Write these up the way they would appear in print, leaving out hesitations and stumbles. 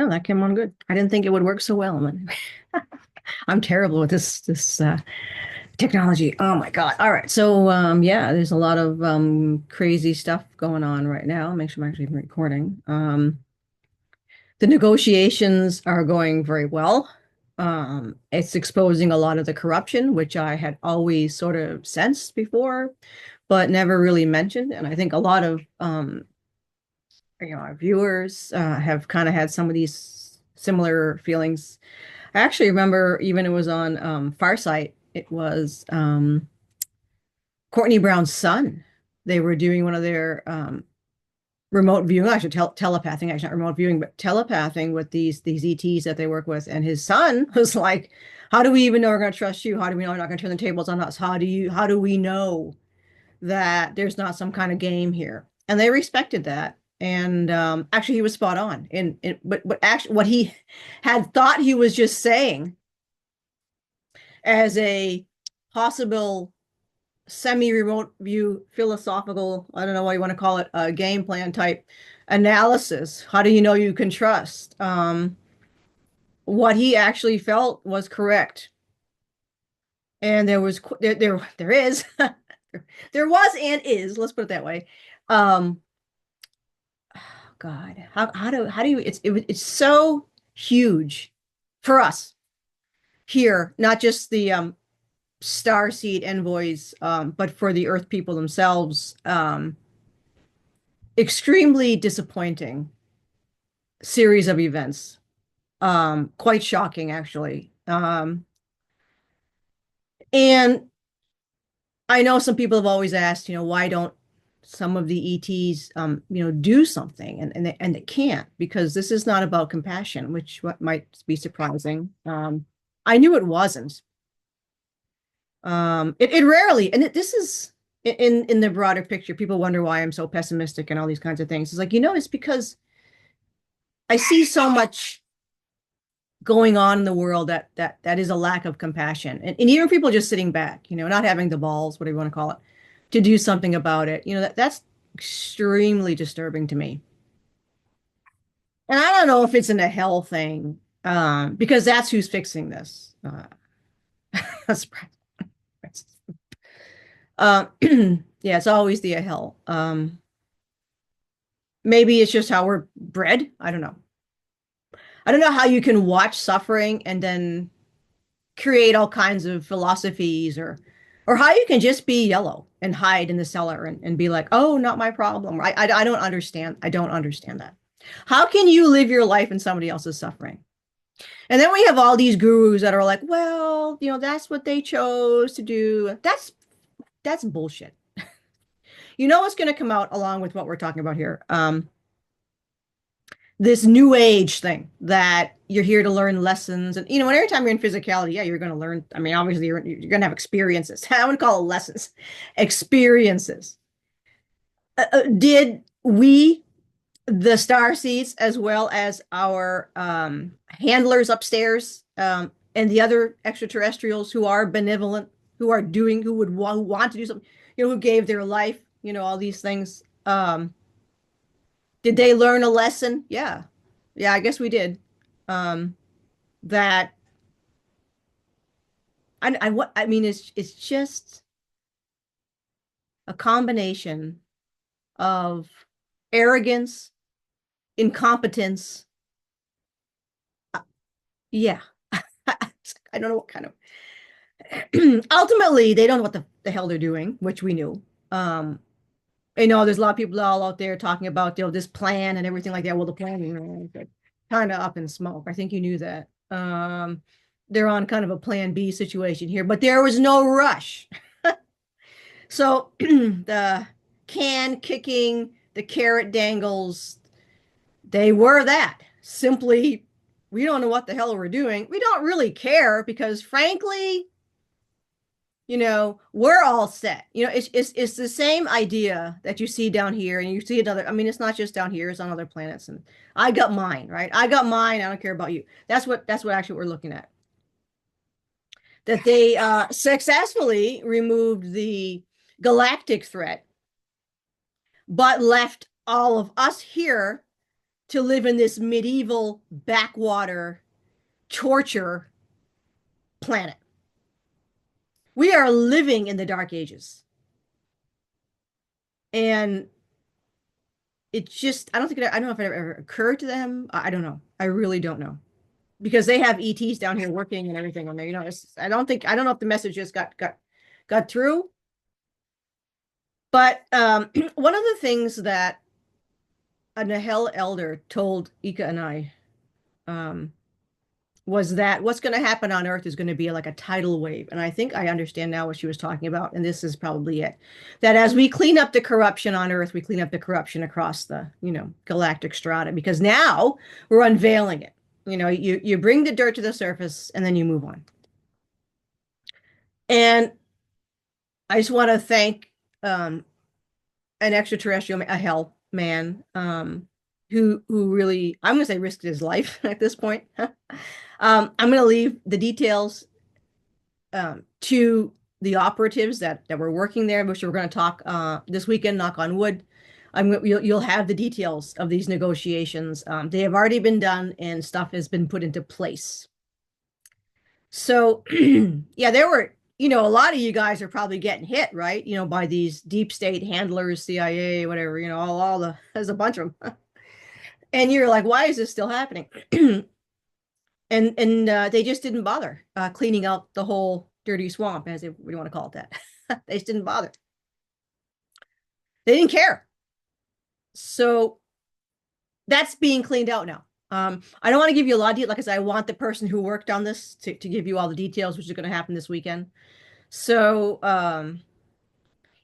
Yeah, that came on good. I didn't think it would work so well. I'm terrible with this technology. Oh my God. All right. So yeah, there's a lot of crazy stuff going on right now. Make sure I'm actually recording. The negotiations are going very well. It's exposing a lot of the corruption, which I had always sort of sensed before, but never really mentioned. And I think a lot of our viewers have kind of had some of these similar feelings. I actually remember even it was on Farsight. It was Courtney Brown's son. They were doing one of their remote viewing, actually telepathing, actually not remote viewing, but telepathing with these ETs that they work with. And his son was like, "How do we even know we're going to trust you? How do we know we're not going to turn the tables on us? How do we know that there's not some kind of game here?" And they respected that. And actually, he was spot on. But actually, what he had thought he was just saying as a possible semi-remote view philosophical, I don't know what you want to call it, a game plan type analysis. How do you know you can trust? What he actually felt was correct. And there is there was and is, let's put it that way. Um God, how do you it's so huge for us here, not just the starseed envoys, but for the Earth people themselves. Extremely disappointing series of events. Quite shocking, actually. And I know some people have always asked, why don't some of the ETs, do something, and they can't, because this is not about compassion, which what might be surprising. I knew it wasn't. It rarely, and this is in the broader picture. People wonder why I'm so pessimistic and all these kinds of things. It's like, it's because I see so much going on in the world that is a lack of compassion, and even people just sitting back, not having the balls, whatever you want to call it, to do something about it. That's extremely disturbing to me. And I don't know if it's in a hell thing, because that's who's fixing this. That's yeah, it's always the hell. Maybe it's just how we're bred. I don't know. I don't know how you can watch suffering and then create all kinds of philosophies, or how you can just be yellow and hide in the cellar and be like, oh, not my problem. I don't understand. I don't understand that. How can you live your life in somebody else's suffering? And then we have all these gurus that are like, well, that's what they chose to do. That's bullshit. You know what's going to come out along with what we're talking about here? This new age thing that you're here to learn lessons. And, every time you're in physicality, yeah, you're going to learn. I mean, obviously, you're going to have experiences. I wouldn't call it lessons, experiences. Did we, the star seeds, as well as our handlers upstairs, and the other extraterrestrials who are benevolent, who want to do something, who gave their life, all these things, did they learn a lesson? Yeah. Yeah, I guess we did. Um, that what I mean is it's just a combination of arrogance, incompetence. Uh, yeah. I don't know what kind of ultimately they don't know what the hell they're doing, which we knew. There's a lot of people all out there talking about this plan and everything like that. Well, the plan is kind of up in smoke. I think you knew that. They're on kind of a plan B situation here, but there was no rush. So the can kicking, the carrot dangles, they were that. Simply, we don't know what the hell we're doing. We don't really care because, frankly, we're all set. It's the same idea that you see down here, and you see another. I mean, it's not just down here; it's on other planets. And I got mine, right? I got mine. I don't care about you. That's what actually we're looking at. That they successfully removed the galactic threat, but left all of us here to live in this medieval backwater torture planet. We are living in the Dark Ages. And it just, I don't know if it ever occurred to them. I don't know. I really don't know. Because they have ETs down here working and everything on there. I don't know if the message just got through. But one of the things that a Nahel elder told Ika and I um, was that what's going to happen on Earth is going to be like a tidal wave. And I think I understand now what she was talking about. And this is probably it. That as we clean up the corruption on Earth, we clean up the corruption across the, galactic strata, because now we're unveiling it. You bring the dirt to the surface and then you move on. And I just want to thank an extraterrestrial, a hell man, who really, I'm going to say, risked his life at this point. I'm going to leave the details to the operatives that were working there, which we're going to talk this weekend, knock on wood. You'll have the details of these negotiations. They have already been done and stuff has been put into place. So, yeah, there were, a lot of you guys are probably getting hit, right? By these deep state handlers, CIA, whatever, there's a bunch of them. And you're like, why is this still happening? And they just didn't bother cleaning out the whole dirty swamp, as we want to call it that. They just didn't bother. They didn't care. So that's being cleaned out now. I don't want to give you a lot of detail, like I said, I want the person who worked on this to give you all the details, which is going to happen this weekend. So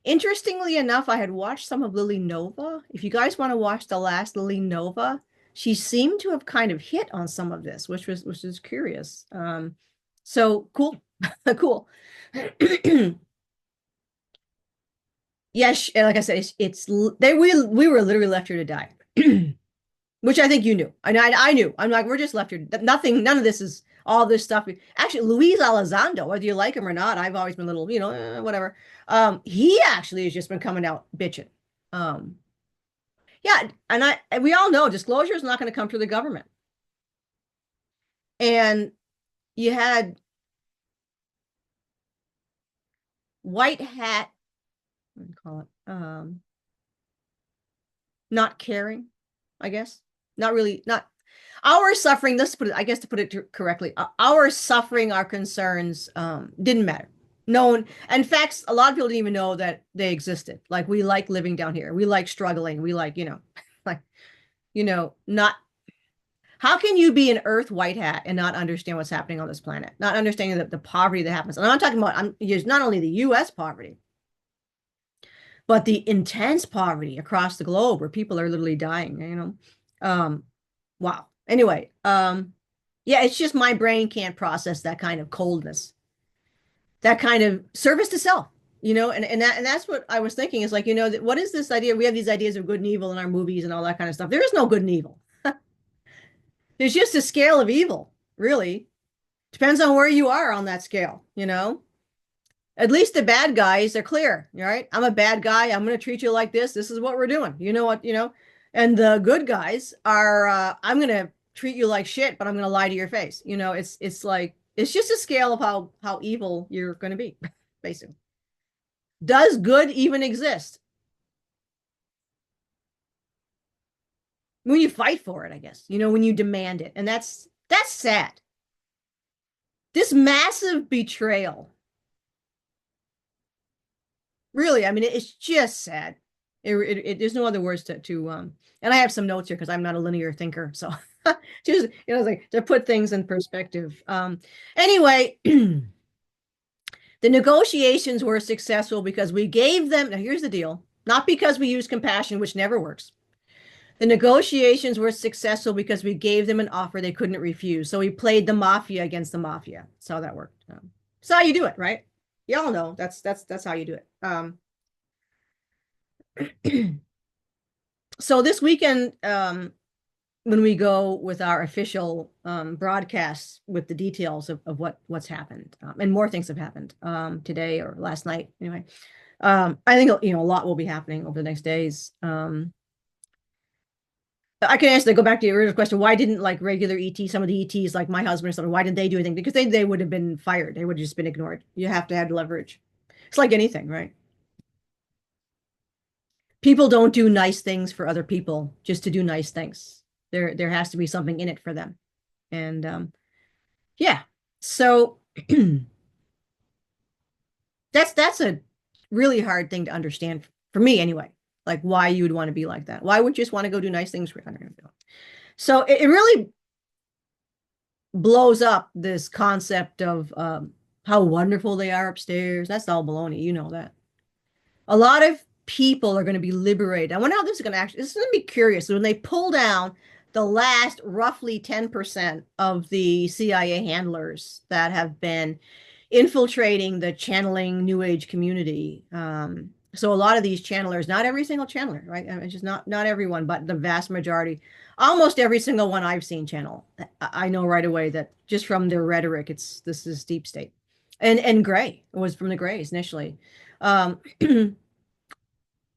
interestingly enough, I had watched some of Lily Nova. If you guys want to watch the last Lily Nova, she seemed to have kind of hit on some of this, which is curious. So cool, cool. Yes, like I said, we were literally left here to die, which I think you knew. I knew. I'm like, we're just left here. None of this is all this stuff. Actually, Luis Elizondo, whether you like him or not, I've always been a little, whatever. He actually has just been coming out bitching. Yeah, and we all know disclosure is not going to come through the government. And you had white hat, what do you call it? Not caring, I guess. Not really, not our suffering. To put it correctly, our suffering, our concerns didn't matter. No one, in fact, a lot of people didn't even know that they existed. Like, we like living down here. We like struggling. We like, like, not, how can you be an Earth white hat and not understand what's happening on this planet? Not understanding the poverty that happens. And I'm not talking about, not only the US poverty, but the intense poverty across the globe where people are literally dying, wow. Anyway, yeah, it's just my brain can't process that kind of coldness, that kind of service to self, and that's what I was thinking is like, what is this idea? We have these ideas of good and evil in our movies and all that kind of stuff. There is no good and evil. There's just a scale of evil, really. Depends on where you are on that scale, At least the bad guys are clear, right? I'm a bad guy. I'm going to treat you like this. This is what we're doing. You know what, And the good guys are, I'm going to treat you like shit, but I'm going to lie to your face. It's like, it's just a scale of how evil you're going to be, basically. Does good even exist? When you fight for it, I guess, when you demand it. And that's sad. This massive betrayal. Really, I mean, it's just sad. There's no other words to and I have some notes here because I'm not a linear thinker. So just, like to put things in perspective. Anyway, the negotiations were successful because we gave them, now here's the deal, not because we used compassion, which never works. The negotiations were successful because we gave them an offer they couldn't refuse. So we played the mafia against the mafia. That's how that worked. That's how you do it, right? Y'all know that's how you do it. So this weekend, when we go with our official broadcasts with the details of what's happened, and more things have happened today or last night. Anyway, I think a lot will be happening over the next days. I can answer that. Go back to your original question. Why didn't like regular ET, some of the ETs, like my husband or something, why didn't they do anything? Because they would have been fired. They would have just been ignored. You have to have leverage. It's like anything, right? People don't do nice things for other people just to do nice things. There has to be something in it for them. And yeah. So that's a really hard thing to understand for me anyway. Like why you would want to be like that. Why would you just want to go do nice things for other people? So it really blows up this concept of how wonderful they are upstairs. That's all baloney. You know that. A lot of people are going to be liberated. I wonder how this is going to actually, this is going to be curious. So when they pull down the last roughly 10% of the CIA handlers that have been infiltrating the channeling New Age community. So a lot of these channelers, not every single channeler, right? I mean, it's just not everyone, but the vast majority, almost every single one I've seen channel. I know right away that just from their rhetoric, this is deep state. And Gray, it was from the Grays initially. Um,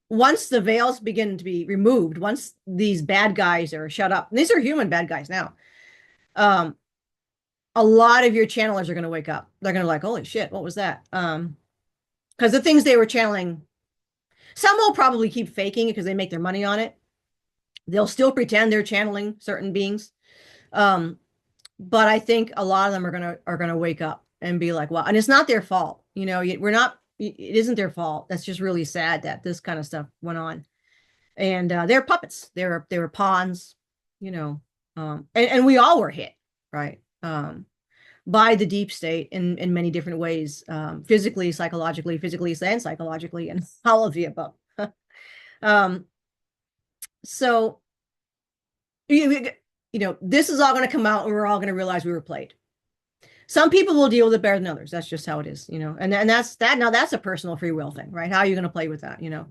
once the veils begin to be removed, once these bad guys are shut up, and these are human bad guys now, um, a lot of your channelers are going to wake up. They're going to like, holy shit, what was that? Because the things they were channeling, some will probably keep faking it because they make their money on it. They'll still pretend they're channeling certain beings. But I think a lot of them are gonna wake up and be like, well, and it's not their fault. You know, we're not, it isn't their fault. That's just really sad that this kind of stuff went on. And they're puppets. They were pawns, you know. And we all were hit, right? By the deep state in many different ways, physically, psychologically, physically and psychologically, and all of the above. um, so you know, this is all going to come out, and we're all going to realize we were played. Some people will deal with it better than others. That's just how it is, you know. And that's that. Now that's a personal free will thing, right? How are you going to play with that, you know?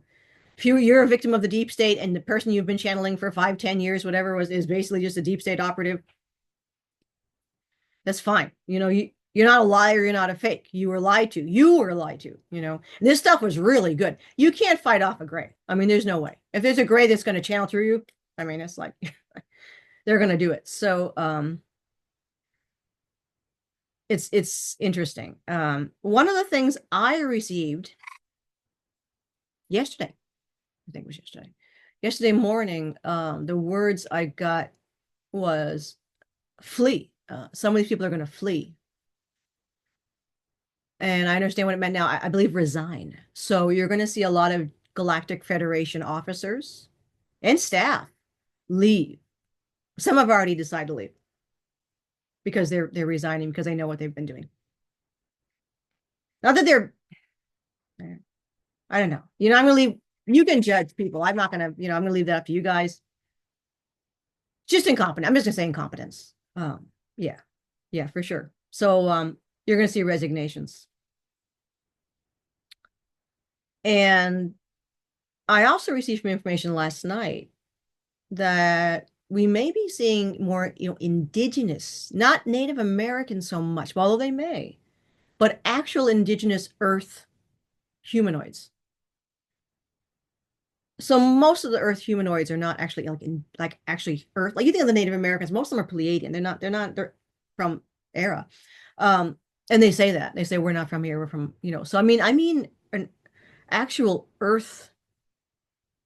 If you're a victim of the deep state, and the person you've been channeling for 5, 10 years, whatever was, is basically just a deep state operative, that's fine. You know, you're not a liar. You're not a fake. You were lied to. You were lied to, you know. And this stuff was really good. You can't fight off a gray. I mean, there's no way. If there's a gray that's going to channel through you, I mean, it's like they're going to do it. So, it's interesting. One of the things I received yesterday, I think it was yesterday morning, the words I got was flee. Some of these people are going to flee. And I understand what it meant now. I believe resign. So you're going to see a lot of Galactic Federation officers and staff leave. Some have already decided to leave because they're resigning because they know what they've been doing. Not that they're, I don't know. You know, I'm gonna leave. You can judge people. I'm not gonna, you know, I'm gonna leave that up to you guys. Just incompetent. I'm just gonna say incompetence. Yeah, yeah, for sure. So, you're gonna see resignations. And I also received some information last night that we may be seeing more, you know, indigenous, not Native American so much, although they may, but actual indigenous Earth humanoids. So most of the Earth humanoids are not actually like actually Earth. Like you think of the Native Americans, most of them are Pleiadian. They're from Era. And they say that. They say we're not from here, we're from, you know. So I mean an actual Earth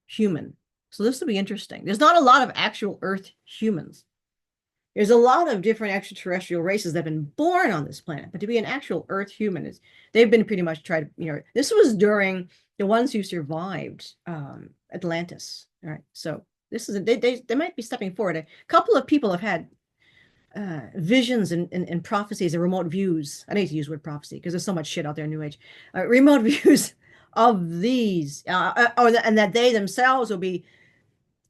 human. So this will be interesting. There's not a lot of actual Earth humans. There's a lot of different extraterrestrial races that have been born on this planet, but to be an actual Earth human is they've been pretty much tried, you know, this was during the ones who survived Atlantis. All right. So this is they might be stepping forward. A couple of people have had visions and prophecies and remote views. I need to use the word prophecy because there's so much shit out there in New Age. Remote views of these, and that they themselves will be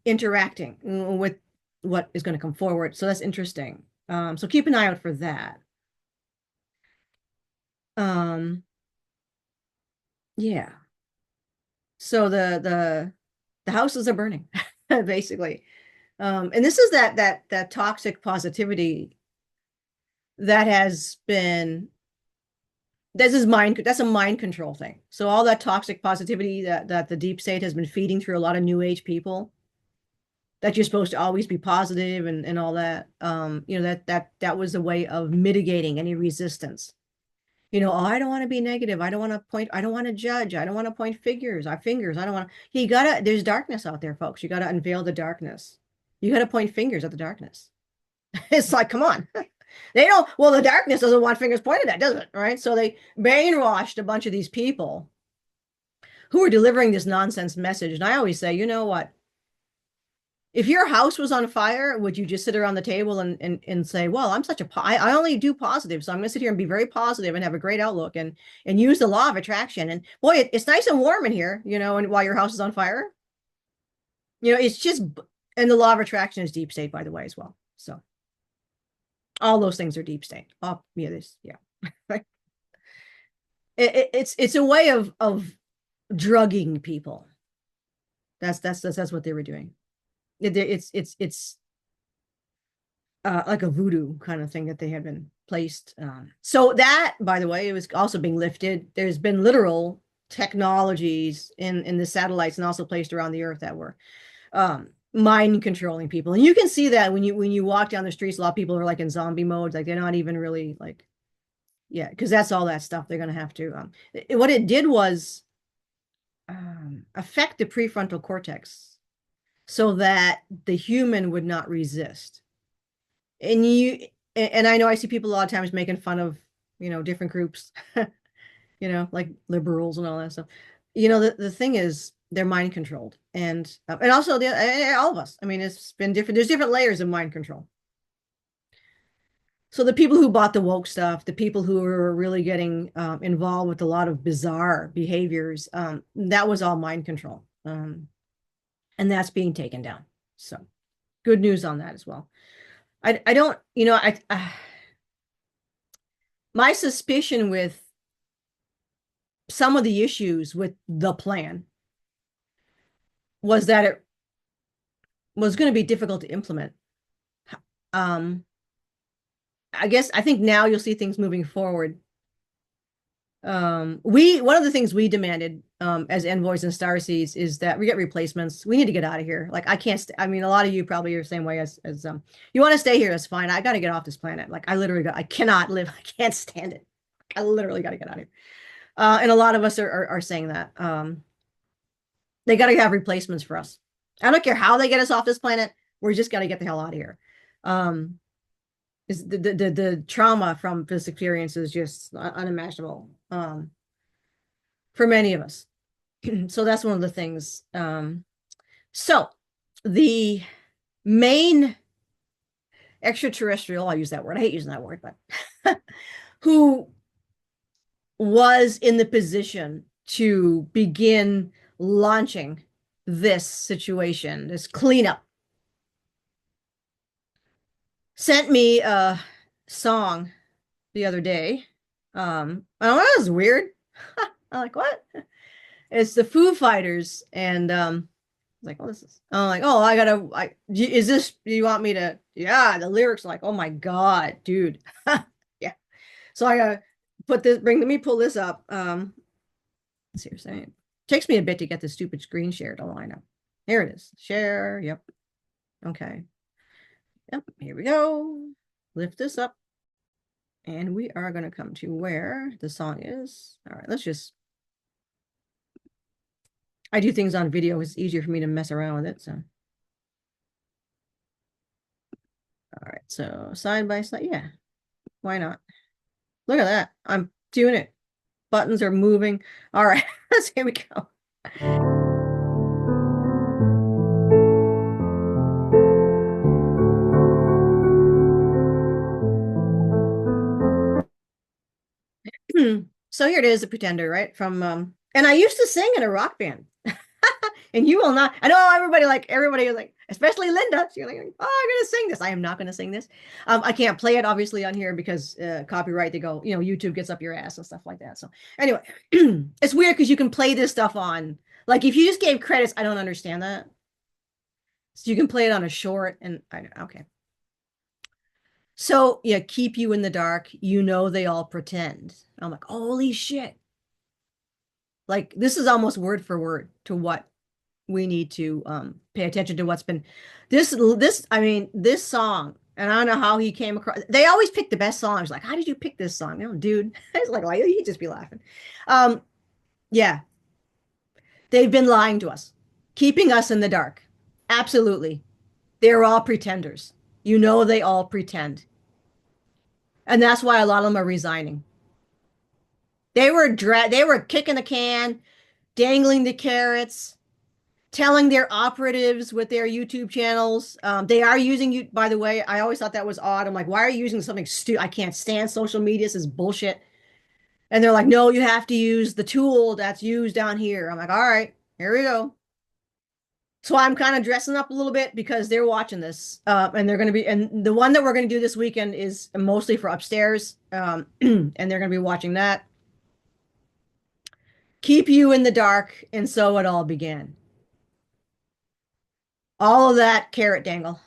interacting with what is going to come forward. So that's interesting. So keep an eye out for that. Yeah. So the houses are burning, basically. And this is that toxic positivity that has been that's a mind control thing. So all that toxic positivity that the deep state has been feeding through a lot of new age people, that you're supposed to always be positive and all that. You know, that was a way of mitigating any resistance. You know, oh, I don't want to be negative. I don't want to point, I don't want to judge. I don't want to point fingers. I don't want to, you gotta, there's darkness out there, folks. You gotta unveil the darkness. You gotta point fingers at the darkness. It's like, come on. They don't, well, the darkness doesn't want fingers pointed at, does it? Right? So they brainwashed a bunch of these people who are delivering this nonsense message. And I always say, you know what? If your house was on fire, would you just sit around the table and say, well, I'm such a, I only do positive. So I'm going to sit here and be very positive and have a great outlook and use the law of attraction. And boy, it's nice and warm in here, you know, and while your house is on fire, you know, it's just, and the law of attraction is deep state, by the way, as well. So all those things are deep state. Oh, yeah, this, yeah. It's a way of drugging people. That's what they were doing. It's like a voodoo kind of thing that they had been placed. So that, by the way, it was also being lifted. There's been literal technologies in the satellites and also placed around the earth that were mind controlling people. And you can see that when you walk down the streets, a lot of people are like in zombie mode, like they're not even really like, yeah, because that's all that stuff they're going to have to. What it did was affect the prefrontal cortex so that the human would not resist. And I know I see people a lot of times making fun of, you know, different groups, you know, like liberals and all that stuff. You know, the thing is they're mind controlled, and also all of us. I mean, it's been different. There's different layers of mind control. So the people who bought the woke stuff, the people who were really getting involved with a lot of bizarre behaviors, that was all mind control. And that's being taken down. So good news on that as well. I don't, you know, my suspicion with some of the issues with the plan was that it was going to be difficult to implement. I think now you'll see things moving forward. One of the things we demanded as envoys and starseeds is that we get replacements. We need to get out of here. Like I can't I mean, a lot of you probably are the same way as you want to stay here, that's fine. I got to get off this planet. Like I cannot live. I can't stand it. I literally got to get out of here. And a lot of us are saying that. They got to have replacements for us. I don't care how they get us off this planet. We're just got to get the hell out of here. Is the trauma from this experience is just unimaginable for many of us. So that's one of the things. So the main extraterrestrial, I'll use that word. I hate using that word, but who was in the position to begin launching this situation, this cleanup, sent me a song the other day. I don't know, that was weird. I'm like, what? It's the Foo Fighters, and like, oh, this is. I'm like, oh, is this? Do you want me to? Yeah, the lyrics are like, oh my God, dude. Yeah. So I gotta put this. Let me pull this up. Let's see what you're saying. It takes me a bit to get the stupid screen share to line up. Here it is. Share. Yep. Okay. Yep, here we go. Lift this up. And we are going to come to where the song is. All right, let's just. I do things on video. It's easier for me to mess around with it. So. All right, so side by side. Yeah, why not? Look at that. I'm doing it. Buttons are moving. All right, here we go. So here it is, The Pretender, right? From and I used to sing in a rock band. And you will not. I know everybody is like, especially Linda. She's like, oh, I'm gonna sing this. I am not gonna sing this. I can't play it obviously on here because copyright. They go, you know, YouTube gets up your ass and stuff like that. So anyway, it's weird because you can play this stuff on, like, if you just gave credits, I don't understand that. So you can play it on a short, and okay. So yeah, keep you in the dark. You know, they all pretend. I'm like, holy shit. Like, this is almost word for word to what we need to pay attention to what's been this I mean this song, and I don't know how he came across. They always pick the best songs. Like, how did you pick this song? No, dude. It's like he'd just be laughing. Um, yeah, they've been lying to us, keeping us in the dark. Absolutely. They're all pretenders. You know, they all pretend. And that's why a lot of them are resigning. They were kicking the can, dangling the carrots, telling their operatives with their YouTube channels. They are using you, by the way. I always thought that was odd. I'm like, why are you using something stupid? I can't stand social media. This is bullshit. And they're like, no, you have to use the tool that's used down here. I'm like, all right, here we go. So I'm kind of dressing up a little bit because they're watching this. And they're going to be, and the one that we're going to do this weekend is mostly for upstairs. And they're going to be watching that. Keep you in the dark. And so it all began. All of that carrot dangle.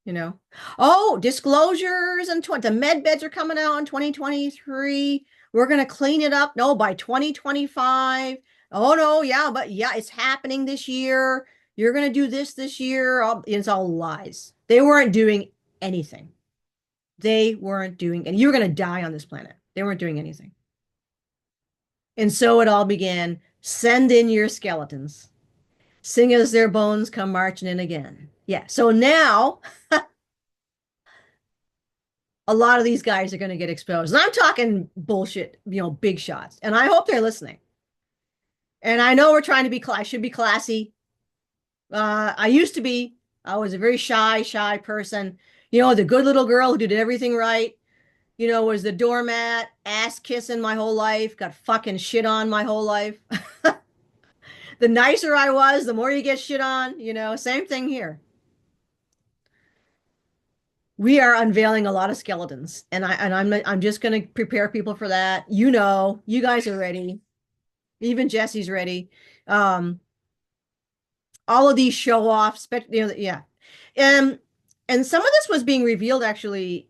You know, oh, disclosures and the med beds are coming out in 2023. We're going to clean it up. No, by 2025. Oh, no, yeah, but yeah, it's happening this year. You're going to do this year. It's all lies. They weren't doing anything. They weren't doing, and you were going to die on this planet. They weren't doing anything. And so it all began. Send in your skeletons. Sing as their bones come marching in again. Yeah. So now a lot of these guys are going to get exposed. And I'm talking bullshit, big shots. And I hope they're listening. And I know we're trying to I should be classy. I used to be. I was a very shy person. The good little girl who did everything right. Was the doormat, ass kissing my whole life, got fucking shit on my whole life. The nicer I was, the more you get shit on, same thing here. We are unveiling a lot of skeletons, and I'm just going to prepare people for that. You guys are ready. Even Jesse's ready. All of these show offs, yeah. And some of this was being revealed actually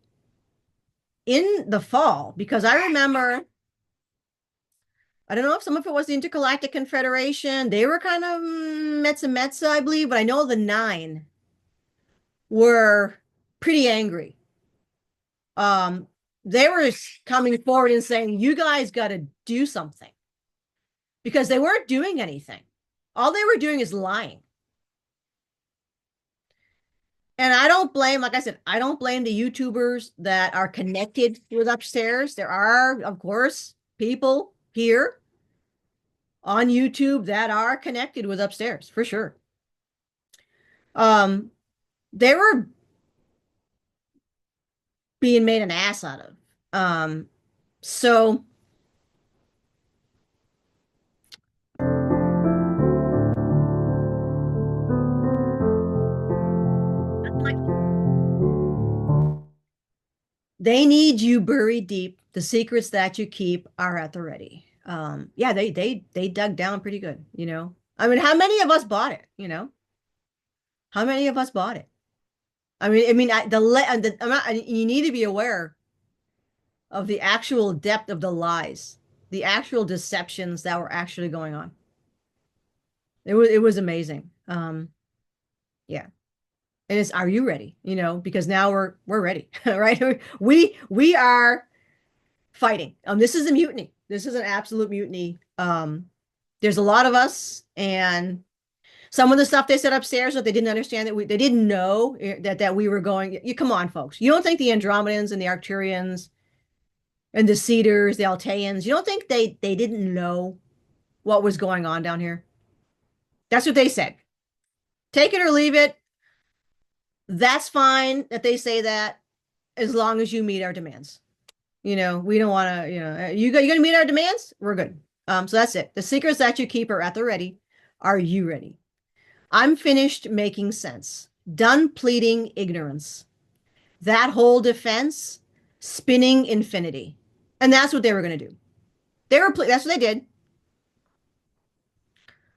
in the fall, because I remember, I don't know if some of it was the Intergalactic Confederation. They were kind of Metza, I believe, but I know the Nine were pretty angry. They were coming forward and saying, you guys got to do something, because they weren't doing anything. All they were doing is lying. And I don't blame, like I said, I don't blame the YouTubers that are connected with upstairs. There are, of course, people here on YouTube that are connected with upstairs, for sure. They were being made an ass out of. So they need you buried deep. The secrets that you keep are at the ready. Yeah, they dug down pretty good, I mean, how many of us bought it, How many of us bought it? You need to be aware of the actual depth of the lies, the actual deceptions that were actually going on. It was amazing. Yeah. And are you ready? Because now we're ready, right? We are fighting. This is a mutiny. This is an absolute mutiny. There's a lot of us, and some of the stuff they said upstairs that they didn't understand, they didn't know that we were going. Come on, folks. You don't think the Andromedans and the Arcturians and the Cedars, the Alteans, you don't think they didn't know what was going on down here? That's what they said. Take it or leave it. That's fine that they say that, as long as you meet our demands. We don't want to, you're going to meet our demands? We're good. So that's it. The secrets that you keep are at the ready. Are you ready? I'm finished making sense. Done pleading ignorance. That whole defense, spinning infinity. And that's what they were going to do. That's what they did.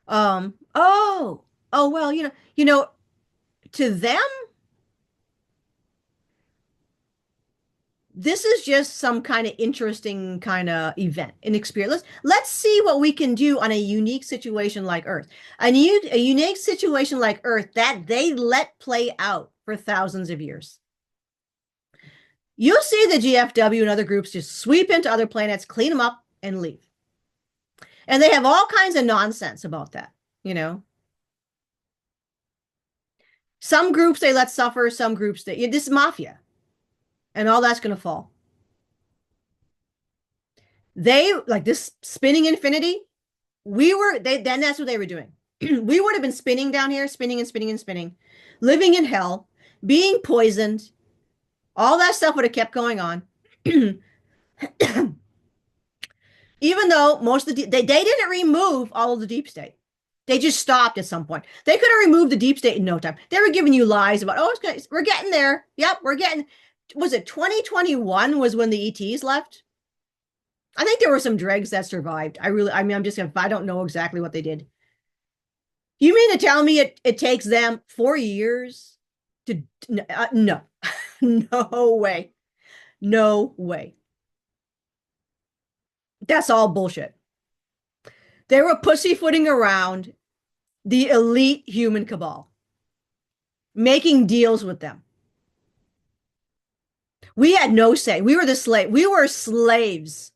Oh, well, you know, to them, this is just some kind of interesting kind of event, an experience. Let's see what we can do on a unique situation like Earth. A unique situation like Earth that they let play out for thousands of years. You'll see the GFW and other groups just sweep into other planets, clean them up, and leave. And they have all kinds of nonsense about that, you know. Some groups they let suffer, some groups they this is mafia, and all that's going to fall. They like this spinning infinity. Then that's what they were doing. We would have been spinning down here, spinning and spinning and spinning, living in hell, being poisoned. All that stuff would have kept going on. Even though most of they didn't remove all of the deep state. They just stopped at some point. They could have removed the deep state in no time. They were giving you lies about, oh, we're getting there. Yep, we're getting, was it 2021 was when the ETs left? I think there were some dregs that survived. I mean, I don't know exactly what they did. You mean to tell me it takes them 4 years to, no, no way. No way. That's all bullshit. They were pussyfooting around the elite human cabal, making deals with them. We had no say. We were the slave. We were slaves.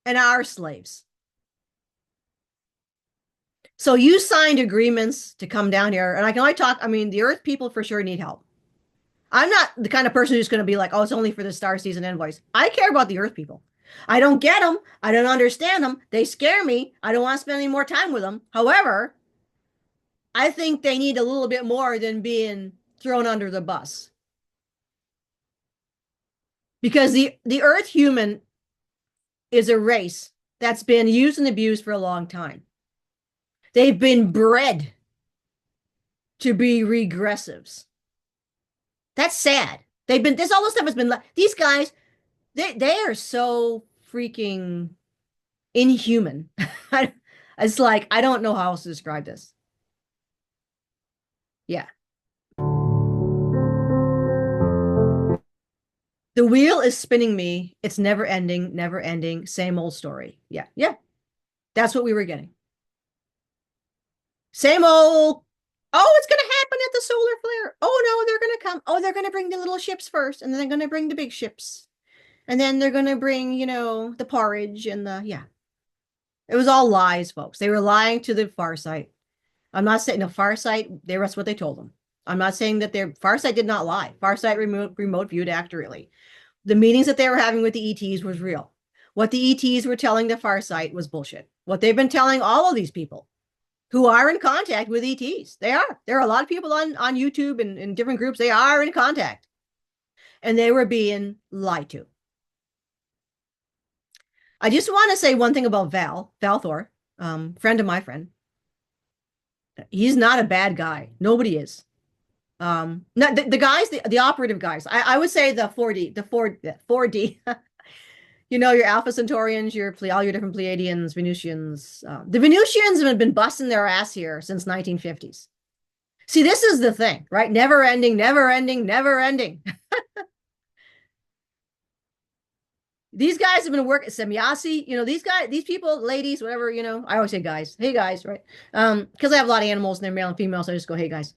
And our slaves. So you signed agreements to come down here. And I can only talk, I mean, the Earth people for sure need help. I'm not the kind of person who's going to be like, oh, it's only for the Star Season envoys. I care about the Earth people. I don't get them. I don't understand them. They scare me. I don't want to spend any more time with them. However, I think they need a little bit more than being thrown under the bus. Because the Earth human is a race that's been used and abused for a long time. They've been bred to be regressives. That's sad. All this stuff has been, these guys, they are so freaking inhuman. It's like, I don't know how else to describe this. Yeah. The wheel is spinning me. It's never ending, same old story. Yeah, yeah. That's what we were getting. Same old, oh, it's going to happen at the solar flare. Oh, no, they're going to come. Oh, they're going to bring the little ships first, and then they're going to bring the big ships. And then they're going to bring, the porridge and yeah. It was all lies, folks. They were lying to the Farsight. I'm not saying, Farsight, that's what they told them. I'm not saying that Farsight did not lie. Farsight remote viewed accurately. The meetings that they were having with the ETs was real. What the ETs were telling the Farsight was bullshit. What they've been telling all of these people who are in contact with ETs. They are. There are a lot of people on YouTube and in different groups. They are in contact. And they were being lied to. I just want to say one thing about Val Thor, friend of my friend. He's not a bad guy. Nobody is. Not the guys, the operative guys. I would say the 4D. Your Alpha Centaurians, all your different Pleiadians, Venusians. The Venusians have been busting their ass here since 1950s. See, this is the thing, right? Never ending, never ending, never ending. These guys have been working, Semyasi, these people, ladies, whatever, I always say guys. Hey guys, right? Because I have a lot of animals and they're male and female, so I just go, hey guys.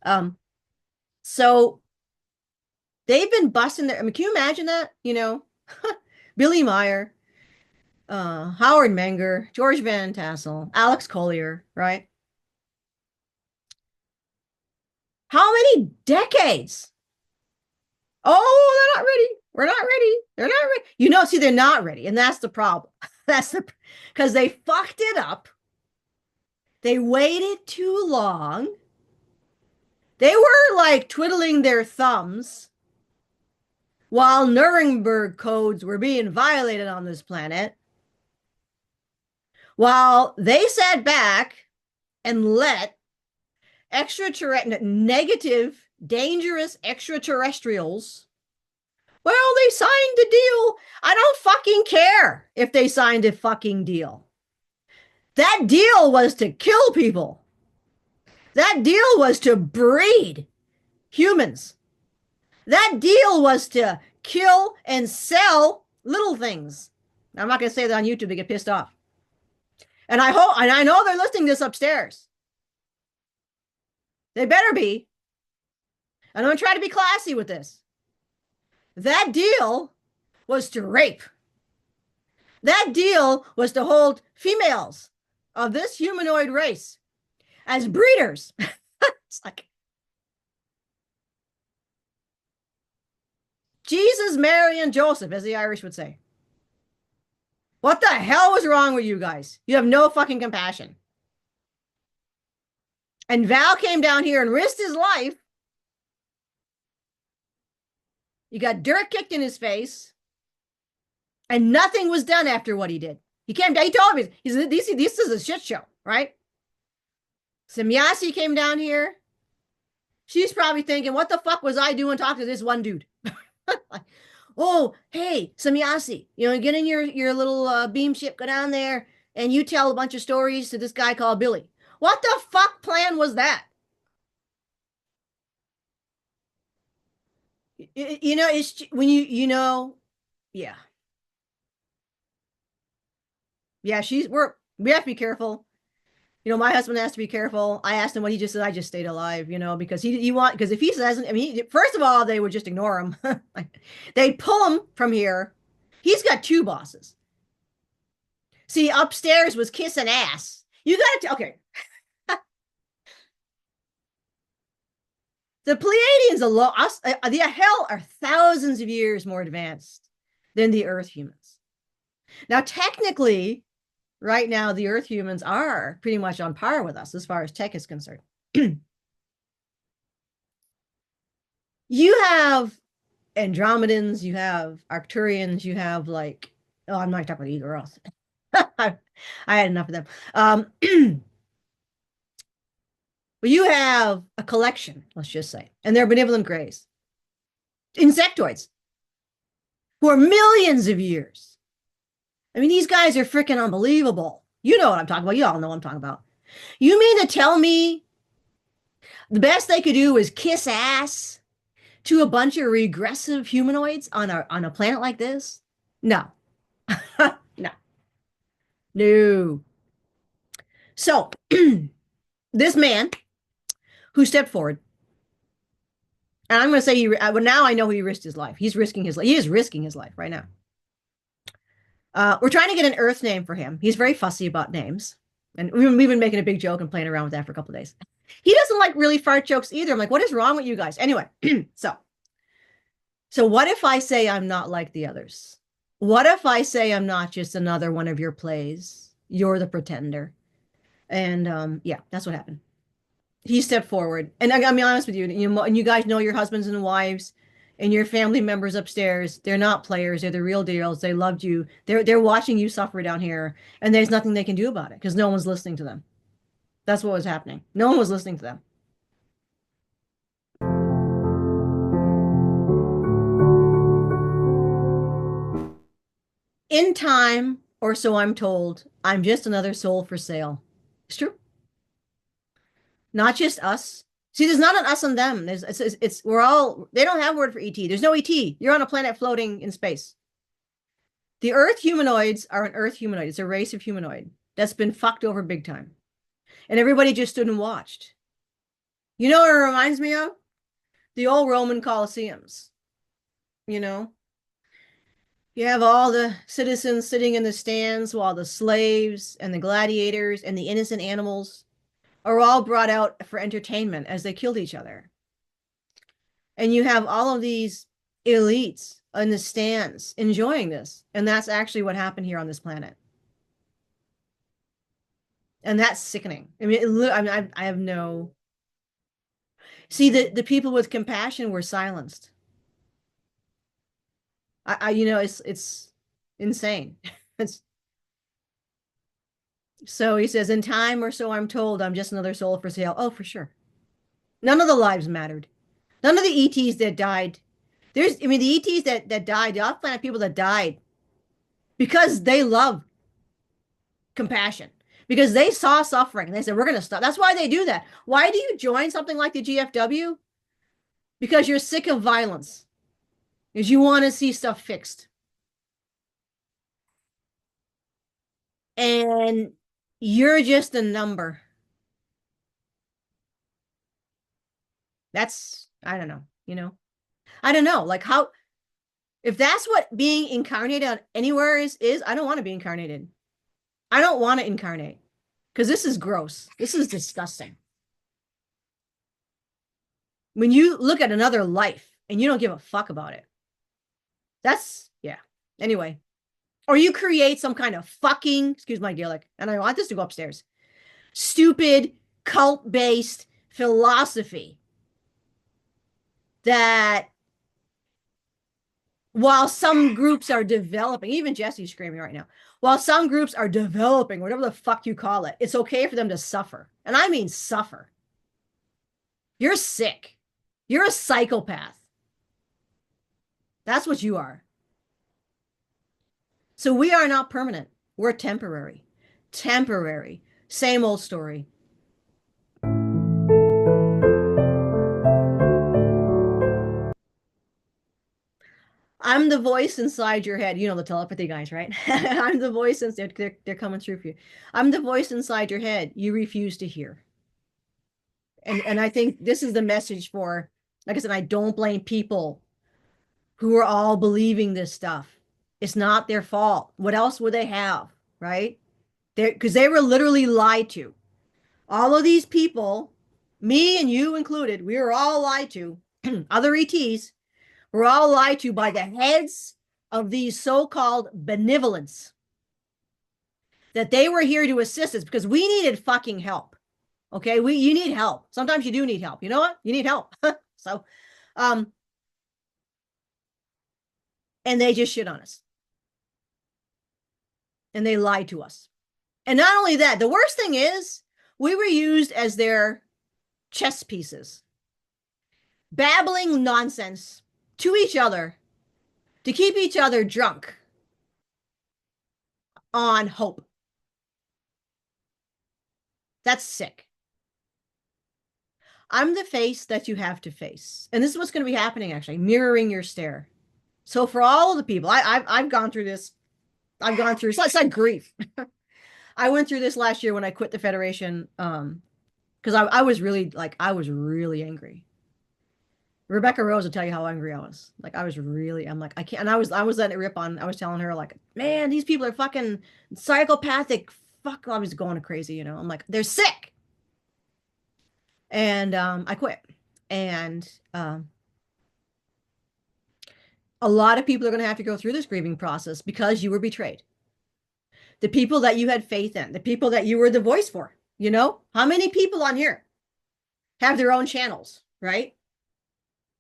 So they've been busting their, can you imagine that? Billy Meyer, Howard Menger, George Van Tassel, Alex Collier, right? How many decades? Oh, they're not ready. We're not ready. They're not ready. See, they're not ready. And that's the problem. Because they fucked it up. They waited too long. They were like twiddling their thumbs while Nuremberg codes were being violated on this planet. While they sat back and let negative, dangerous extraterrestrials, well, they signed the deal. I don't fucking care if they signed a fucking deal. That deal was to kill people. That deal was to breed humans. That deal was to kill, and sell little things. I'm not going to say that on YouTube to get pissed off. And I know they're listening to this upstairs. They better be. And I'm going to try to be classy with this. That deal was to rape. That deal was to hold females of this humanoid race as breeders. It's like Jesus, Mary, and Joseph, as the Irish would say. What the hell was wrong with you guys? You have no fucking compassion. And Val came down here and risked his life. He got dirt kicked in his face. And nothing was done after what he did. He came down, he told me, this is a shit show, right? Semyasi came down here. She's probably thinking, what the fuck was I doing talking to this one dude? Oh, hey, Semyasi, get in your little beam ship, go down there, and you tell a bunch of stories to this guy called Billy. What the fuck plan was that? It's when yeah. Yeah, we have to be careful. My husband has to be careful. I asked him what he just said. I just stayed alive, because because if he says, first of all, they would just ignore him. They'd pull him from here. He's got two bosses. See, upstairs was kissing ass. You got to, okay. The Pleiadians the hell are thousands of years more advanced than the Earth humans. Now, technically, right now, the Earth humans are pretty much on par with us as far as tech is concerned. You have Andromedans, you have Arcturians, you have I'm not talking about either else. I had enough of them. But you have a collection, let's just say, and they're benevolent greys, insectoids, who are millions of years. These guys are freaking unbelievable. You know what I'm talking about. You all know what I'm talking about. You mean to tell me the best they could do is kiss ass to a bunch of regressive humanoids on a planet like this? No. No. No. So, this man who stepped forward, and I'm going to say now I know he risked his life. He's risking his life. He is risking his life right now. We're trying to get an Earth name for him. He's very fussy about names. And we've been making a big joke and playing around with that for a couple of days. He doesn't like really fart jokes either. I'm like, what is wrong with you guys? Anyway, so what if I say I'm not like the others? What if I say I'm not just another one of your plays? You're the pretender. And yeah, that's what happened. He stepped forward. And I gotta be honest with you, and you guys know your husbands and wives and your family members upstairs. They're not players. They're the real deals. They loved you. They're watching you suffer down here, and there's nothing they can do about it because no one's listening to them. That's what was happening. No one was listening to them. In time, or so I'm told, I'm just another soul for sale. It's true. Not just us. See, there's not an us and them. We're all, they don't have a word for ET. There's no ET. You're on a planet floating in space. The Earth humanoids are an Earth humanoid. It's a race of humanoid that's been fucked over big time. And everybody just stood and watched. You know what it reminds me of? The old Roman Colosseums. You have all the citizens sitting in the stands while the slaves and the gladiators and the innocent animals are all brought out for entertainment as they killed each other. And you have all of these elites in the stands enjoying this. And that's actually what happened here on this planet. And that's sickening. I have no... See, the people with compassion were silenced. It's insane. So he says, in time or so I'm told, I'm just another soul for sale. Oh, for sure. None of the lives mattered. None of the ETs that died. The ETs that died, the off-planet people that died, because they love compassion, because they saw suffering. And they said, we're going to stop. That's why they do that. Why do you join something like the GFW? Because you're sick of violence. is you want to see stuff fixed. And you're just a number. That's, I don't know, you know? I don't know, like how, if that's what being incarnated on anywhere is, I don't want to be incarnated. I don't want to incarnate because this is gross. This is disgusting. When you look at another life and you don't give a fuck about it, that's, yeah. Anyway, or you create some kind of fucking, excuse my Gaelic, and I want this to go upstairs, stupid cult-based philosophy that while some groups are developing, even Jesse's screaming right now, while some groups are developing, whatever the fuck you call it, it's okay for them to suffer. And I mean suffer. You're sick. You're a psychopath. That's what you are. So we are not permanent. We're temporary. Temporary. Same old story. I'm the voice inside your head. You know the telepathy guys, right? I'm the voice inside. They're coming through for you. I'm the voice inside your head. You refuse to hear. And I think this is the message for, like I said, I don't blame people who are all believing this stuff. It's not their fault. What else would they have, right? Because they were literally lied to. All of these people, me and you included, we were all lied to. Other ETs were all lied to by the heads of these so-called benevolence that they were here to assist us because we needed fucking help. Okay, you need help. Sometimes you do need help. You know what? You need help. So, and they just shit on us. And they lied to us. And not only that, the worst thing is we were used as their chess pieces, babbling nonsense to each other to keep each other drunk on hope. That's sick. I'm the face that you have to face. And this is what's going to be happening, actually, mirroring your stare. So for all of the people, I've gone through this. I've gone through, it's like grief. I went through this last year when I quit the Federation, because I was really, like, I was really angry. Rebecca Rose will tell you how angry I was. Like, I was really, I'm like, I can't, and I was letting it rip on, I was telling her, like, man, these people are fucking psychopathic. Fuck, I was going crazy, you know? I'm like, they're sick. And I quit. And a lot of people are going to have to go through this grieving process because you were betrayed. The people that you had faith in, the people that you were the voice for, you know? How many people on here have their own channels, right?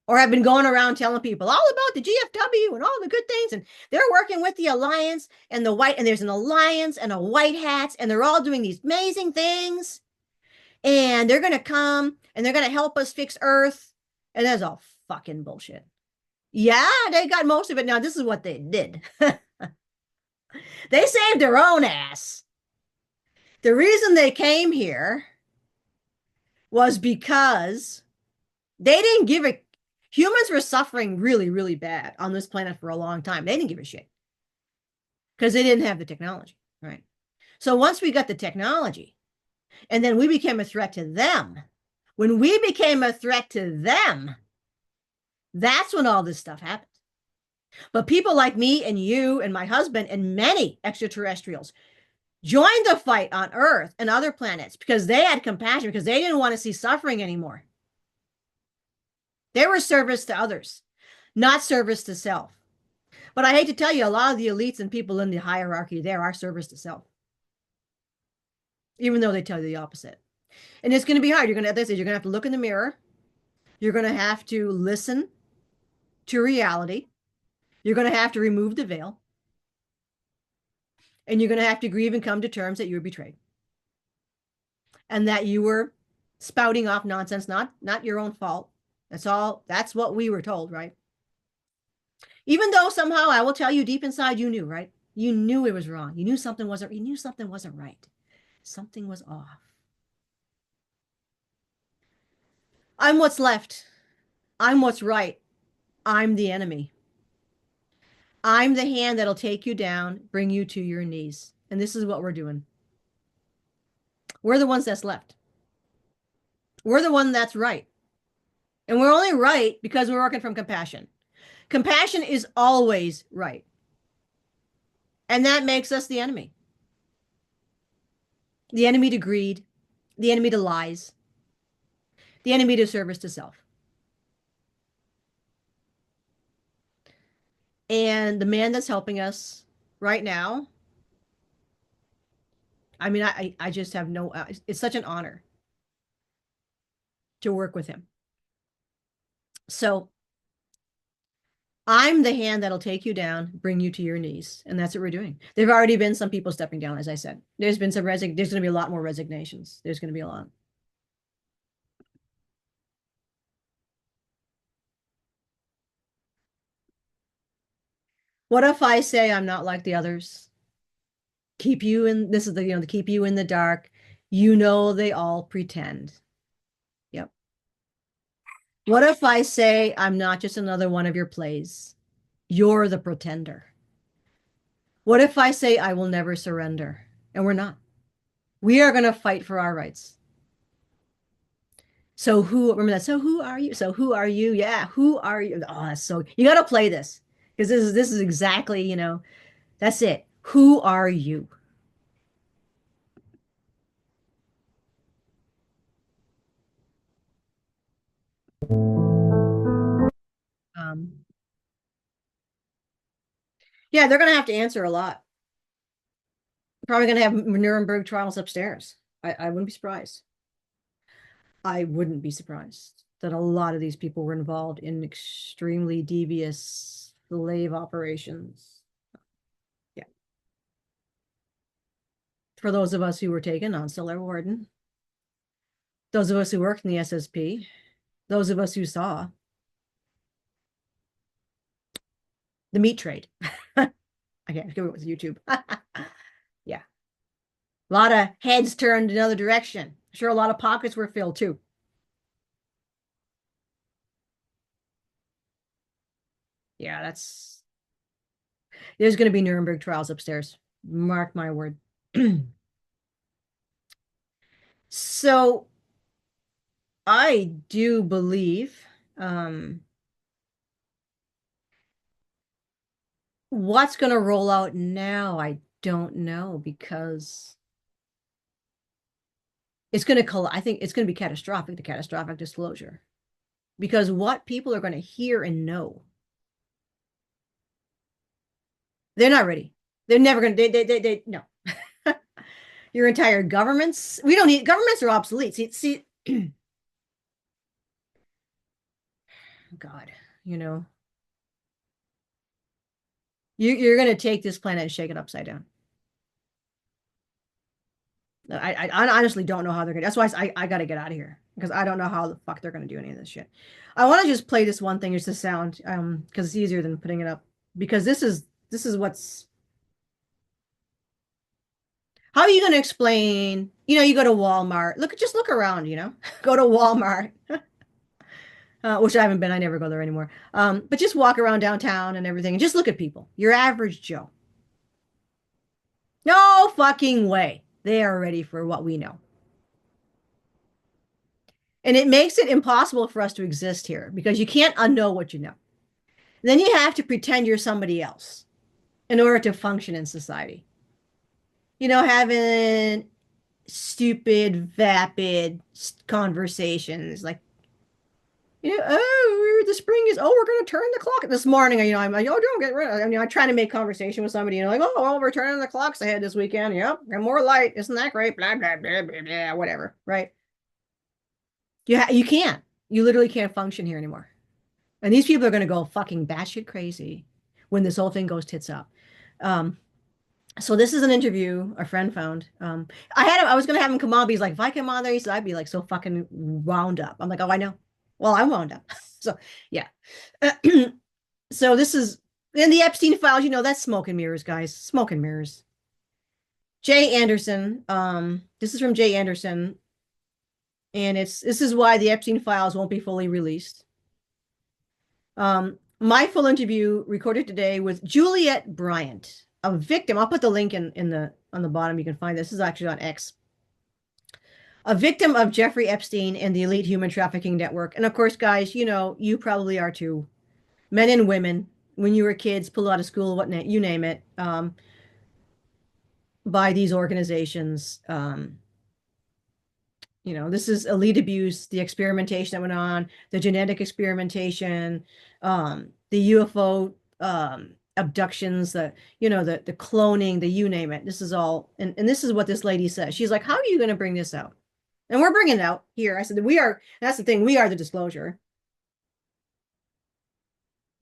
Or have been going around telling people all about the GFW and all the good things, and they're working with the Alliance and the white, and there's an Alliance and a white hats, and they're all doing these amazing things, and they're going to come and they're going to help us fix Earth. And that's all fucking bullshit. Yeah, they got most of it. Now, this is what they did. They saved their own ass. The reason they came here was because they didn't give a, humans were suffering really, really bad on this planet for a long time. They didn't give a shit because they didn't have the technology, right? So once we got the technology and then we became a threat to them, when we became a threat to them, that's when all this stuff happened. But people like me and you and my husband and many extraterrestrials joined the fight on Earth and other planets because they had compassion, because they didn't want to see suffering anymore. They were service to others, not service to self. But I hate to tell you, a lot of the elites and people in the hierarchy there are service to self, even though they tell you the opposite. And it's going to be hard. You're going to, they say, you're going to have to look in the mirror. You're going to have to listen to reality. You're going to have to remove the veil. And you're going to have to grieve and come to terms that you were betrayed. And that you were spouting off nonsense, not your own fault. That's all, that's what we were told, right? Even though somehow I will tell you deep inside you knew, right? You knew it was wrong. You knew something wasn't right. Something was off. I'm what's left. I'm what's right. I'm the enemy. I'm the hand that'll take you down, bring you to your knees. And this is what we're doing. We're the ones that's left. We're the one that's right. And we're only right because we're working from compassion. Compassion is always right. And that makes us the enemy. The enemy to greed, the enemy to lies, the enemy to service to self. And the man that's helping us right now, I mean, I just have no, it's such an honor to work with him. So I'm the hand that'll take you down, bring you to your knees. And that's what we're doing. There've already been some people stepping down, as I said. There's been some there's going to be a lot more resignations. There's going to be a lot. What if I say I'm not like the others? Keep you in, this is the, to keep you in the dark. You know, they all pretend. Yep. What if I say I'm not just another one of your plays? You're the pretender. What if I say I will never surrender? And we're not. We are going to fight for our rights. So who, remember that? So who are you? So who are you? Yeah, who are you? Oh, that's so, you got to play this because this is exactly, that's it. Who are you? Um, yeah, they're going to have to answer a lot. Probably going to have Nuremberg trials upstairs. I wouldn't be surprised. I wouldn't be surprised that a lot of these people were involved in extremely devious slave operations. Yeah. For those of us who were taken on Stellar Warden, those of us who worked in the SSP, those of us who saw the meat trade. I can't go with YouTube. Yeah. A lot of heads turned another direction. Sure, a lot of pockets were filled too. Yeah, there's going to be Nuremberg trials upstairs. Mark my word. So I do believe what's going to roll out now, I don't know because it's going to, I think it's going to be catastrophic, the catastrophic disclosure. Because what people are going to hear and know, they're not ready. They're never going to, no. Your entire governments, we don't need, governments are obsolete. See, God, you're going to take this planet and shake it upside down. I honestly don't know how they're going to, that's why I got to get out of here because I don't know how the fuck they're going to do any of this shit. I want to just play this one thing, just the sound, because it's easier than putting it up because this is what's, how are you going to explain, you go to Walmart, just look around, go to Walmart, which I haven't been, I never go there anymore. But just walk around downtown and everything and just look at people, your average Joe. No fucking way. They are ready for what we know. And it makes it impossible for us to exist here because you can't unknow what you know. Then you have to pretend you're somebody else in order to function in society. Having stupid, vapid conversations like, oh, the spring is, we're going to turn the clock. This morning, I'm like, don't get rid of it. I'm trying to make conversation with somebody, like, oh, well, we're turning the clocks ahead this weekend. Yep, and more light. Isn't that great? Blah, blah, blah, blah, blah, whatever, right? You can't. You literally can't function here anymore. And these people are going to go fucking batshit crazy when this whole thing goes tits up. So this is an interview a friend found. I was going to have him come on, but he's like, if I come on there, he said, I'd be like so fucking wound up. I'm like, oh, I know. Well, I'm wound up. So yeah. So this is in the Epstein files, that's smoke and mirrors, guys. Smoke and mirrors. Jay Anderson. This is from Jay Anderson. And this is why the Epstein files won't be fully released. my full interview recorded today with Juliet Bryant, a victim. I'll put the link in the on the bottom. You can find this. This is actually on X. A victim of Jeffrey Epstein and the elite human trafficking network. And of course, guys, you know, you probably are too. Men and women, when you were kids, pulled out of school, what you name it, by these organizations. You know, this is elite abuse, the experimentation that went on, the genetic experimentation, the UFO abductions, the cloning, the you name it. This is all, and this is what this lady says. She's like, how are you going to bring this out? And we're bringing it out here. I said, we are, that's the thing, we are the disclosure.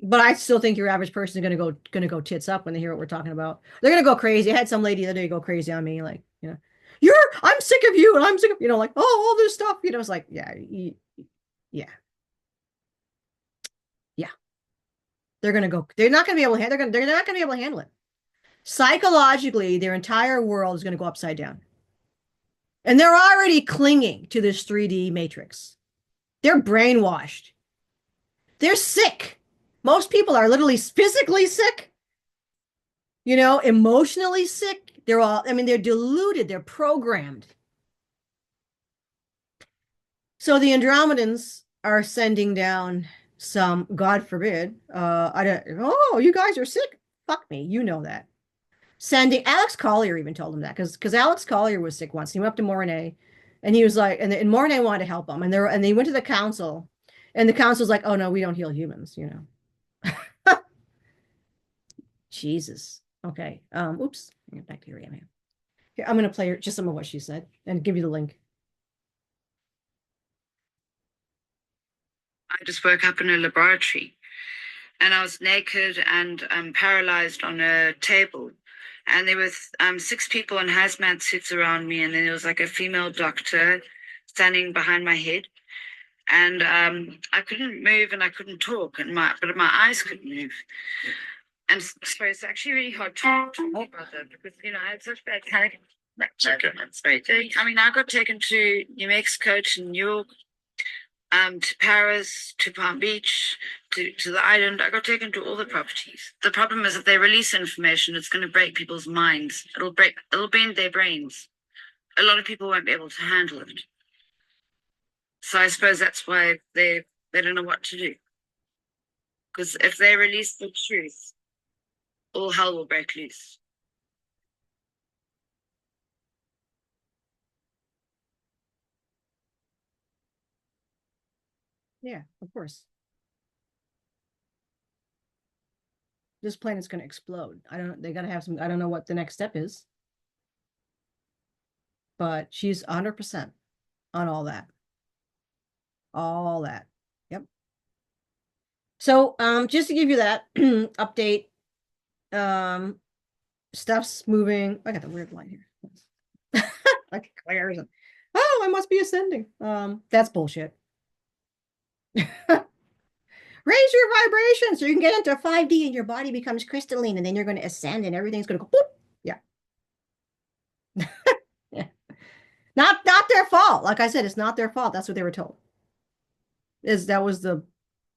But I still think your average person is gonna go tits up when they hear what we're talking about. They're gonna go crazy. I had some lady the other day go crazy on me, like, I'm sick of you, and I'm sick of, like, oh, all this stuff. It's like, yeah, yeah, yeah. They're gonna go. They're not gonna be able to. They're not gonna be able to handle it. Psychologically, their entire world is gonna go upside down, and they're already clinging to this 3D matrix. They're brainwashed. They're sick. Most people are literally physically sick, emotionally sick. They're deluded, they're programmed. So the Andromedans are sending down some, God forbid, you guys are sick. Fuck me, you know that. Sending, Alex Collier even told him that, because Alex Collier was sick once. He went up to Mornay, and he was like, and Mornay wanted to help him, and they went to the council, and the council's like, oh no, we don't heal humans, Jesus. Okay. Oops. Bacteria, man. Here, I'm gonna play just some of what she said and give you the link. I just woke up in a laboratory and I was naked and paralyzed on a table. And there were 6 people in hazmat suits around me, and then there was like a female doctor standing behind my head. And I couldn't move and I couldn't talk, but my eyes could move. And so it's actually really hard to talk about that because I had such bad panic. Okay. I mean, I got taken to New Mexico, to New York, to Paris, to Palm Beach, to the island. I got taken to all the properties. The problem is that they release information, it's going to break people's minds. It'll bend their brains. A lot of people won't be able to handle it. So I suppose that's why they don't know what to do. Because if they release the truth, all hell will break loose. Yeah, of course. This planet's going to explode. They got to have some, I don't know what the next step is, but she's 100% on all that. All that. Yep. So, just to give you that update, stuff's moving. I got the weird line here. Like Claire's. Oh, I must be ascending. That's bullshit. Raise your vibration so you can get into 5D and your body becomes crystalline, and then you're going to ascend and everything's going to go boop. Yeah. Yeah. Not their fault. Like I said, it's not their fault. That's what they were told. That was the,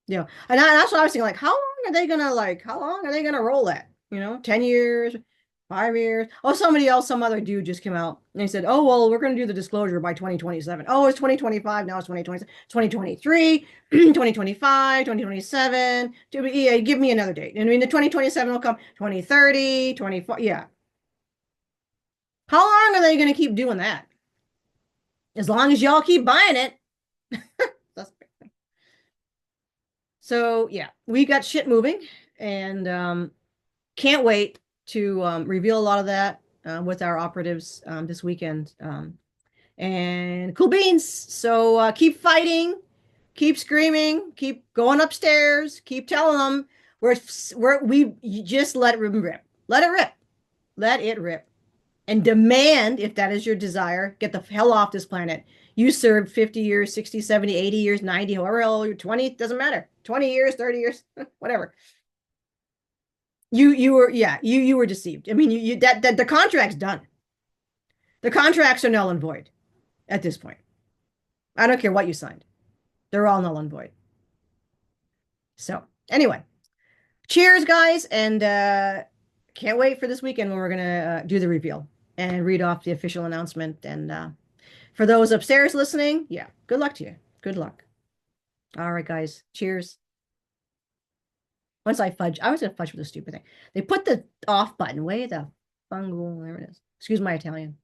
and that's what I was thinking, like, how long are they gonna roll that? 10 years, 5 years. Oh, some other dude just came out and he said, oh, well, we're going to do the disclosure by 2027. Oh, it's 2025. Now it's 2020, 2023, 2025, 2027. Yeah, give me another date. I mean, the 2027 will come 2030, 24. Yeah. How long are they going to keep doing that? As long as y'all keep buying it. That's so, yeah, we got shit moving, and can't wait to reveal a lot of that with our operatives this weekend. And cool beans. So keep fighting, keep screaming, keep going upstairs, keep telling them we just let it rip. Let it rip. Let it rip. And demand, if that is your desire, get the hell off this planet. You served 50 years, 60, 70, 80 years, 90, however old you're, 20, doesn't matter. 20 years, 30 years, whatever. You were deceived. I mean, that the contract's done. The contracts are null and void at this point. I don't care what you signed. They're all null and void. So anyway, Cheers, guys, and can't wait for this weekend when we're gonna do the reveal and read off the official announcement. And for those upstairs listening, yeah, good luck to you. Good luck. All right, guys. Cheers. Once I was gonna fudge with the stupid thing. They put the off button way the fungal, there it is. Excuse my Italian.